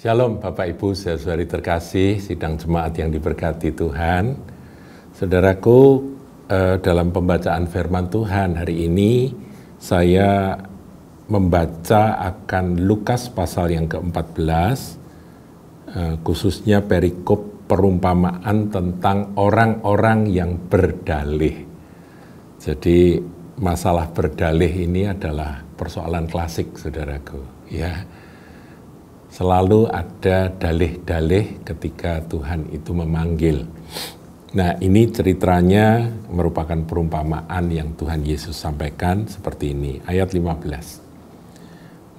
Shalom Bapak Ibu, saudari terkasih, sidang jemaat yang diberkati Tuhan. Saudaraku, dalam pembacaan firman Tuhan hari ini, saya membaca akan Lukas pasal yang ke-14, khususnya perikop perumpamaan tentang orang-orang yang berdalih. Jadi masalah berdalih ini adalah persoalan klasik, saudaraku, ya. Selalu ada dalih-dalih ketika Tuhan itu memanggil. Nah, ini ceritanya merupakan perumpamaan yang Tuhan Yesus sampaikan seperti ini. Ayat 15.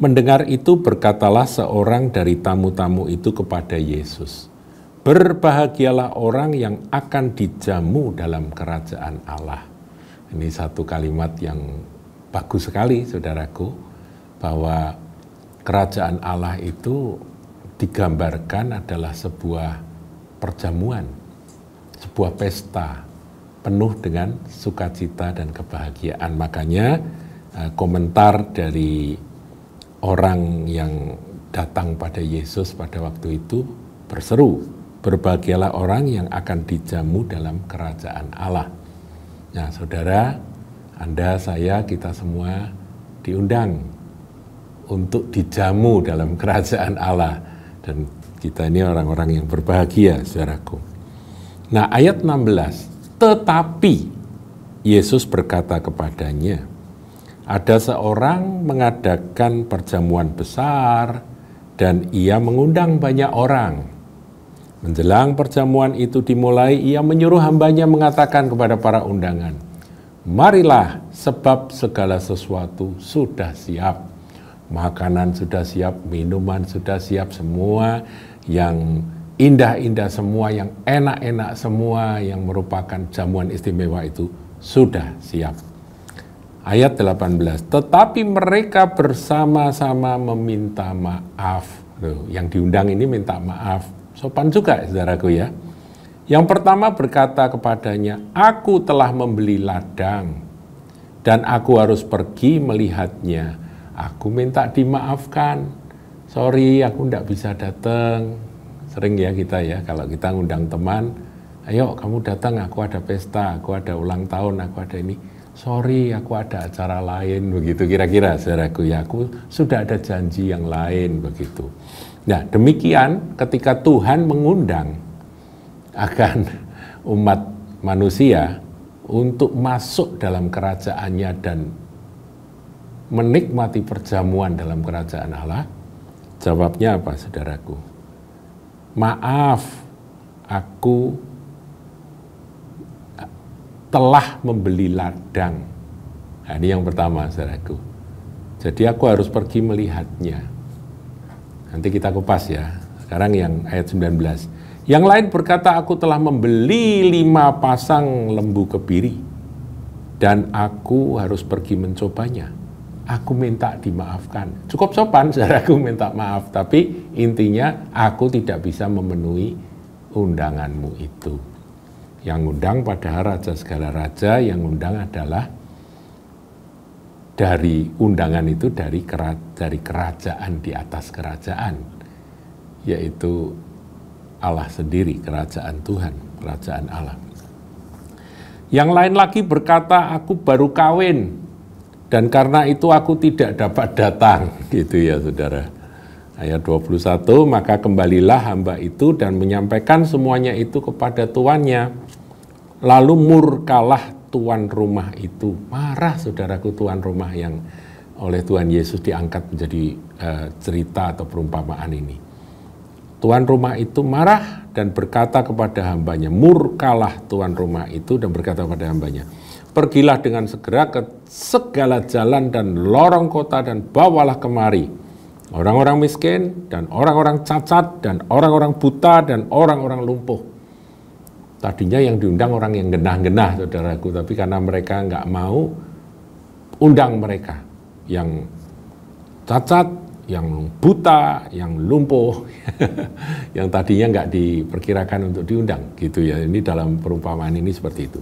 Mendengar itu berkatalah seorang dari tamu-tamu itu kepada Yesus, "Berbahagialah orang yang akan dijamu dalam kerajaan Allah." Ini satu kalimat yang bagus sekali, saudaraku, bahwa kerajaan Allah itu digambarkan adalah sebuah perjamuan, sebuah pesta penuh dengan sukacita dan kebahagiaan. Makanya komentar dari orang yang datang pada Yesus pada waktu itu berseru, "Berbahagialah orang yang akan dijamu dalam kerajaan Allah." Nah, saudara, Anda, saya, kita semua diundang untuk dijamu dalam kerajaan Allah. Dan kita ini orang-orang yang berbahagia, saudaraku. Nah, ayat 16. Tetapi Yesus berkata kepadanya, ada seorang mengadakan perjamuan besar dan ia mengundang banyak orang. Menjelang perjamuan itu dimulai, ia menyuruh hambanya mengatakan kepada para undangan, "Marilah, sebab segala sesuatu sudah siap. Makanan sudah siap, minuman sudah siap, semua yang indah-indah semua, yang enak-enak semua, yang merupakan jamuan istimewa itu sudah siap." Ayat 18, tetapi mereka bersama-sama meminta maaf. Loh, yang diundang ini minta maaf. Sopan juga, saudaraku, ya. Yang pertama berkata kepadanya, "Aku telah membeli ladang dan aku harus pergi melihatnya. Aku minta dimaafkan. Sorry, aku enggak bisa datang." Sering ya kita ya, kalau kita ngundang teman, "Ayo kamu datang, aku ada pesta, aku ada ulang tahun, aku ada ini." "Sorry, aku ada acara lain," begitu kira-kira, saudaraku ya. "Aku sudah ada janji yang lain," begitu. Nah, demikian ketika Tuhan mengundang akan umat manusia untuk masuk dalam kerajaannya dan menikmati perjamuan dalam kerajaan Allah, jawabnya apa, saudaraku? "Maaf, aku telah membeli ladang." Nah, ini yang pertama, saudaraku. Jadi aku harus pergi melihatnya. Nanti kita kupas ya. Sekarang yang ayat 19. Yang lain berkata, "Aku telah membeli 5 pasang lembu kebiri dan aku harus pergi mencobanya. Aku minta dimaafkan." Cukup sopan, saudaraku, minta maaf. Tapi intinya aku tidak bisa memenuhi undanganmu itu. Yang undang pada raja segala raja, yang undang adalah dari undangan itu dari kerajaan di atas kerajaan, yaitu Allah sendiri, kerajaan Tuhan, kerajaan Allah. Yang lain lagi berkata, "Aku baru kawin dan karena itu aku tidak dapat datang." Gitu ya, saudara. Ayat 21, maka kembalilah hamba itu dan menyampaikan semuanya itu kepada tuannya. Lalu murkalah tuan rumah itu. Marah, saudaraku, tuan rumah yang oleh Tuhan Yesus diangkat menjadi cerita atau perumpamaan ini. Tuan rumah itu marah dan berkata kepada hambanya, murkalah tuan rumah itu dan berkata kepada hambanya, "Pergilah dengan segera ke segala jalan dan lorong kota dan bawalah kemari orang-orang miskin dan orang-orang cacat dan orang-orang buta dan orang-orang lumpuh." Tadinya yang diundang orang yang genah-genah, saudaraku, tapi karena mereka nggak mau, undang mereka yang cacat, yang buta, yang lumpuh, yang tadinya nggak diperkirakan untuk diundang, gitu ya. Ini dalam perumpamaan ini seperti itu.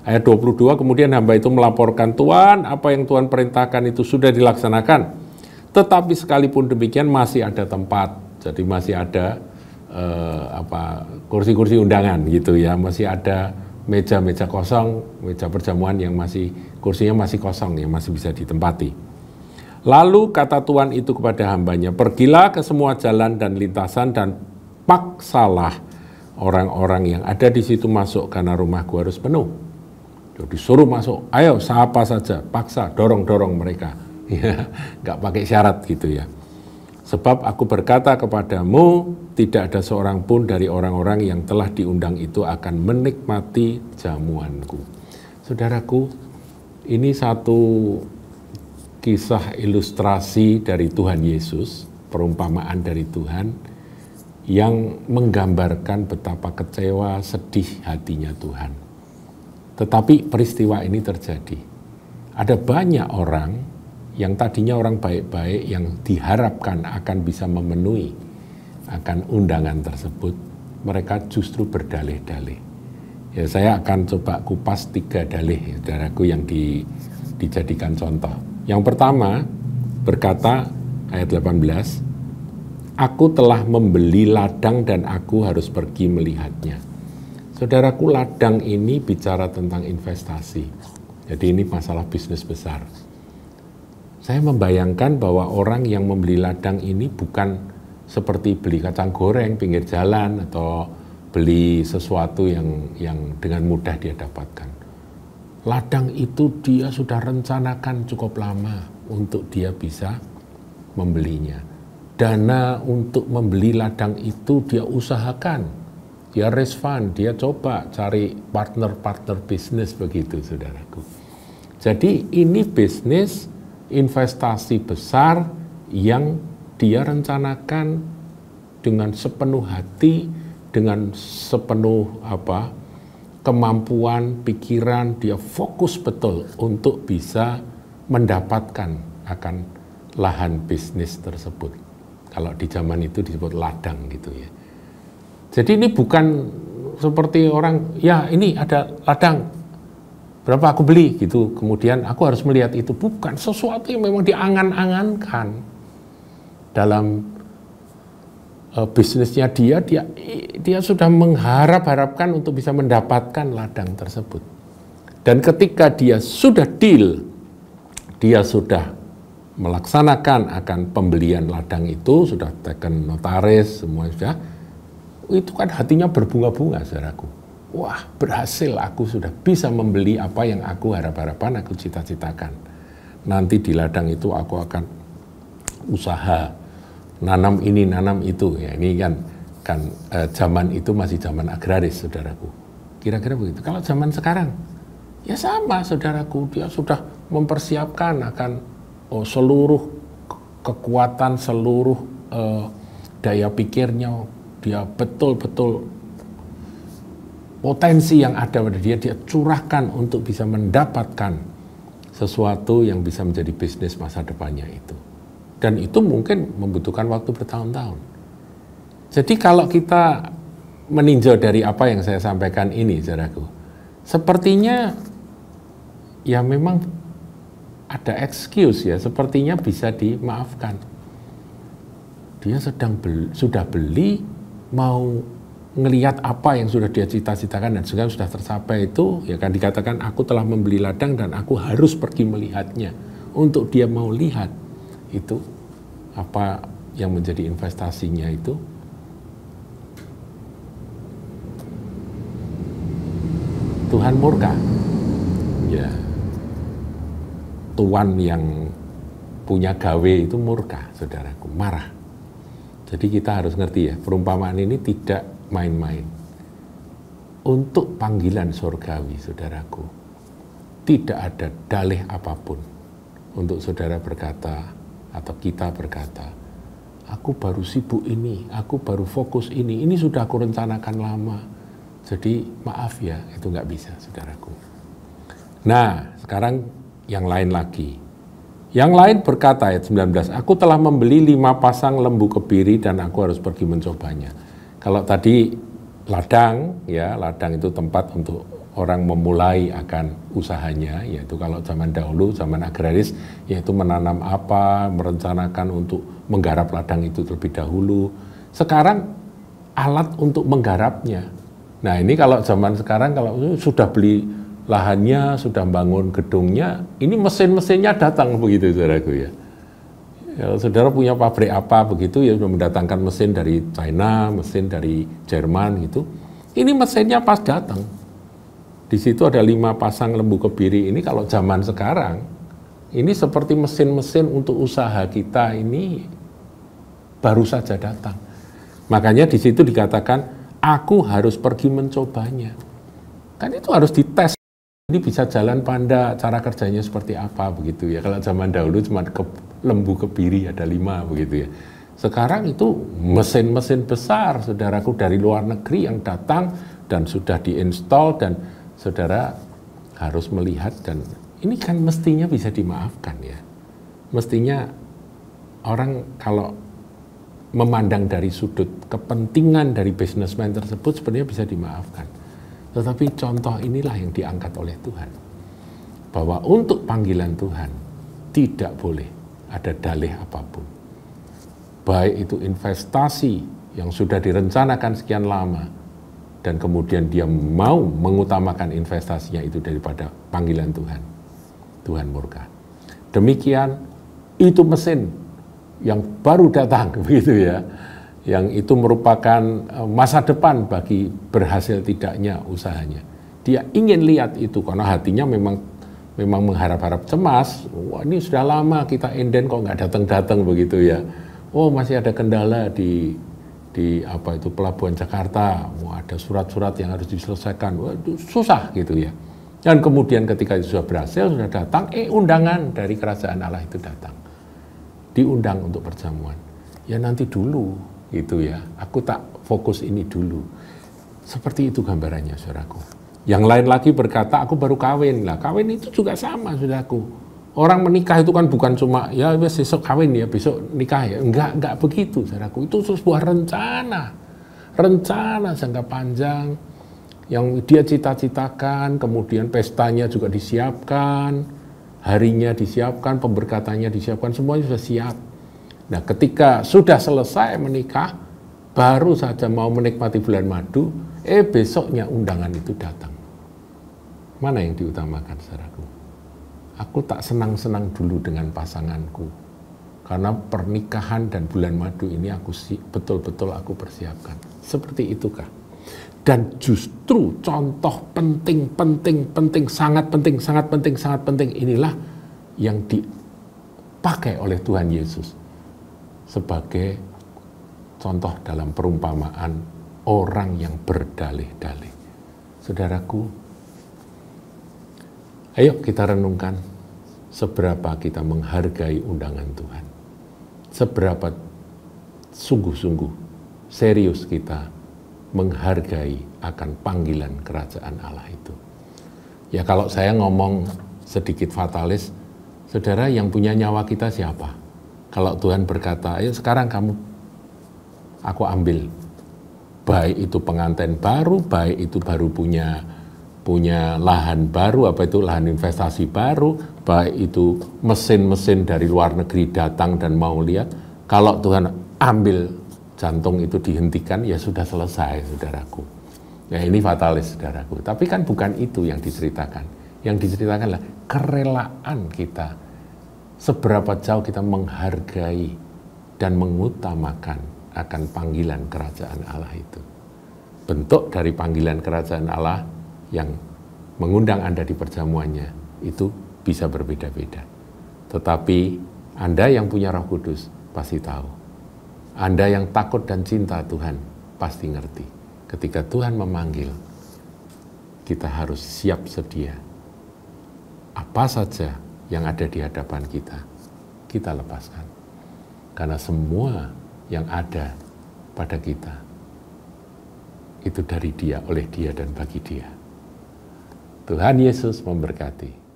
Ayat 22, kemudian hamba itu melaporkan, "Tuan, apa yang Tuhan perintahkan itu sudah dilaksanakan. Tetapi sekalipun demikian masih ada tempat." jadi masih ada kursi-kursi undangan gitu ya, masih ada meja-meja kosong, meja perjamuan yang masih kursinya masih kosong yang masih bisa ditempati. Lalu kata Tuhan itu kepada hambanya, pergilah ke semua jalan dan lintasan dan paksalah orang-orang yang ada di situ masuk karena rumahku harus penuh. Jadi suruh masuk, ayo siapa saja, paksa, dorong-dorong mereka, ya, nggak pakai syarat gitu ya. Sebab aku berkata kepadamu, tidak ada seorang pun dari orang-orang yang telah diundang itu akan menikmati jamuanku. Saudaraku, ini satu kisah ilustrasi dari Tuhan Yesus, perumpamaan dari Tuhan, yang menggambarkan betapa kecewa, sedih hatinya Tuhan. Tetapi peristiwa ini terjadi. Ada banyak orang yang tadinya orang baik-baik yang diharapkan akan bisa memenuhi akan undangan tersebut, mereka justru berdalih-dalih. Ya, saya akan coba kupas 3 dalih, saudaraku, yang dijadikan contoh. Yang pertama berkata ayat 18, aku telah membeli ladang dan aku harus pergi melihatnya. Saudaraku, ladang ini bicara tentang investasi. Jadi ini masalah bisnis besar. Saya membayangkan bahwa orang yang membeli ladang ini bukan seperti beli kacang goreng pinggir jalan atau beli sesuatu yang dengan mudah dia dapatkan. Ladang itu dia sudah rencanakan cukup lama untuk dia bisa membelinya. Dana untuk membeli ladang itu dia usahakan, dia raise fund, dia coba cari partner-partner bisnis begitu, saudaraku. Jadi ini bisnis investasi besar yang dia rencanakan dengan sepenuh hati, dengan sepenuh kemampuan, pikiran, dia fokus betul untuk bisa mendapatkan akan lahan bisnis tersebut. Kalau di zaman itu disebut ladang gitu ya. Jadi ini bukan seperti orang, ya ini ada ladang, berapa aku beli gitu, kemudian aku harus melihat itu. Bukan sesuatu yang memang diangan-angankan dalam bisnisnya dia sudah mengharapkan untuk bisa mendapatkan ladang tersebut. Dan ketika dia sudah deal, dia sudah melaksanakan akan pembelian ladang itu, sudah teken notaris, semua sudah, itu kan hatinya berbunga-bunga, saudaraku. Wah, berhasil, aku sudah bisa membeli apa yang aku harap-harapan, aku cita-citakan. Nanti di ladang itu aku akan usaha, nanam ini, nanam itu. Ya, ini kan zaman itu masih zaman agraris, saudaraku. Kira-kira begitu. Kalau zaman sekarang, ya sama, saudaraku. Dia sudah mempersiapkan akan seluruh kekuatan, seluruh daya pikirnya. Dia betul-betul potensi yang ada pada dia curahkan untuk bisa mendapatkan sesuatu yang bisa menjadi bisnis masa depannya itu. Dan itu mungkin membutuhkan waktu bertahun-tahun. Jadi kalau kita meninjau dari apa yang saya sampaikan ini, saudaraku, sepertinya ya memang ada excuse ya, sepertinya bisa dimaafkan. Dia sudah beli, mau ngelihat apa yang sudah dia cita-citakan dan juga sudah tercapai itu, ya kan dikatakan aku telah membeli ladang dan aku harus pergi melihatnya. Untuk dia mau lihat itu apa yang menjadi investasinya itu. Tuhan murka. Ya. Tuhan yang punya gawe itu murka, saudaraku, marah. Jadi kita harus ngerti ya, perumpamaan ini tidak main-main. Untuk panggilan surgawi, saudaraku, tidak ada dalih apapun untuk saudara berkata atau kita berkata, aku baru sibuk ini, aku baru fokus ini sudah aku rencanakan lama. Jadi maaf ya, itu nggak bisa, saudaraku. Nah, sekarang yang lain lagi. Yang lain berkata ayat 19, aku telah membeli 5 pasang lembu kebiri dan aku harus pergi mencobanya. Kalau tadi ladang, ya ladang itu tempat untuk orang memulai akan usahanya, yaitu kalau zaman dahulu, zaman agraris, yaitu menanam apa, merencanakan untuk menggarap ladang itu terlebih dahulu. Sekarang alat untuk menggarapnya. Nah ini kalau zaman sekarang kalau sudah beli lahannya, sudah bangun gedungnya, ini mesin-mesinnya datang begitu saudaraku ya. Ya, saudara punya pabrik apa begitu ya sudah mendatangkan mesin dari China, mesin dari Jerman gitu. Ini mesinnya pas datang. Di situ ada 5 pasang lembu kebiri. Ini kalau zaman sekarang, ini seperti mesin-mesin untuk usaha kita ini baru saja datang. Makanya di situ dikatakan, aku harus pergi mencobanya. Kan itu harus dites. Ini bisa jalan panda, cara kerjanya seperti apa begitu ya. Kalau zaman dahulu cuma lembu kebiri ada 5 begitu ya. Sekarang itu mesin-mesin besar, saudaraku dari luar negeri yang datang dan sudah diinstal dan saudara harus melihat dan ini kan mestinya bisa dimaafkan ya. Mestinya orang kalau memandang dari sudut kepentingan dari businessman tersebut sebenarnya bisa dimaafkan. Tetapi contoh inilah yang diangkat oleh Tuhan. Bahwa untuk panggilan Tuhan tidak boleh ada dalih apapun. Baik itu investasi yang sudah direncanakan sekian lama dan kemudian dia mau mengutamakan investasinya itu daripada panggilan Tuhan. Tuhan murka. Demikian itu mesin yang baru datang begitu ya. Yang itu merupakan masa depan bagi berhasil tidaknya usahanya. Dia ingin lihat itu karena hatinya memang mengharap-harap cemas. Wah, ini sudah lama kita inden kok nggak datang-datang begitu ya. Oh, masih ada kendala di apa itu pelabuhan Jakarta. Wah, ada surat-surat yang harus diselesaikan. Wah, itu susah gitu ya. Dan kemudian ketika itu sudah berhasil, sudah datang, undangan dari kerajaan Allah itu datang. Diundang untuk perjamuan. Ya nanti dulu. Itu ya, aku tak fokus ini dulu. Seperti itu gambarannya, saudaraku. Yang lain lagi berkata, aku baru kawin. Lah, kawin itu juga sama, saudaraku. Orang menikah itu kan bukan cuma, ya besok kawin ya, besok nikah ya. Enggak begitu, saudaraku. Itu sebuah rencana. Rencana jangka panjang yang dia cita-citakan, kemudian pestanya juga disiapkan, harinya disiapkan, pemberkatannya disiapkan, semuanya sudah siap. Nah, ketika sudah selesai menikah, baru saja mau menikmati bulan madu, besoknya undangan itu datang. Mana yang diutamakan, saudaraku? Aku tak senang-senang dulu dengan pasanganku. Karena pernikahan dan bulan madu ini betul-betul aku persiapkan. Seperti itukah? Dan justru contoh penting, sangat penting inilah yang dipakai oleh Tuhan Yesus sebagai contoh dalam perumpamaan orang yang berdalih-dalih. Saudaraku, ayo kita renungkan seberapa kita menghargai undangan Tuhan. Seberapa sungguh-sungguh serius kita menghargai akan panggilan kerajaan Allah itu. Ya kalau saya ngomong sedikit fatalis, saudara yang punya nyawa kita siapa? Kalau Tuhan berkata, ayo sekarang aku ambil. Baik itu pengantin baru, baik itu baru punya lahan baru, lahan investasi baru, baik itu mesin-mesin dari luar negeri datang dan mau lihat. Kalau Tuhan ambil jantung itu dihentikan, ya sudah selesai, saudaraku. Ya ini fatalis, saudaraku. Tapi kan bukan itu yang diceritakan. Yang diceritakan adalah kerelaan kita. Seberapa jauh kita menghargai dan mengutamakan akan panggilan kerajaan Allah itu. Bentuk dari panggilan kerajaan Allah yang mengundang Anda di perjamuannya itu bisa berbeda-beda. Tetapi Anda yang punya Roh Kudus pasti tahu. Anda yang takut dan cinta Tuhan pasti ngerti. Ketika Tuhan memanggil, kita harus siap sedia. Apa saja yang ada di hadapan kita lepaskan. Karena semua yang ada pada kita, itu dari Dia, oleh Dia, dan bagi Dia. Tuhan Yesus memberkati.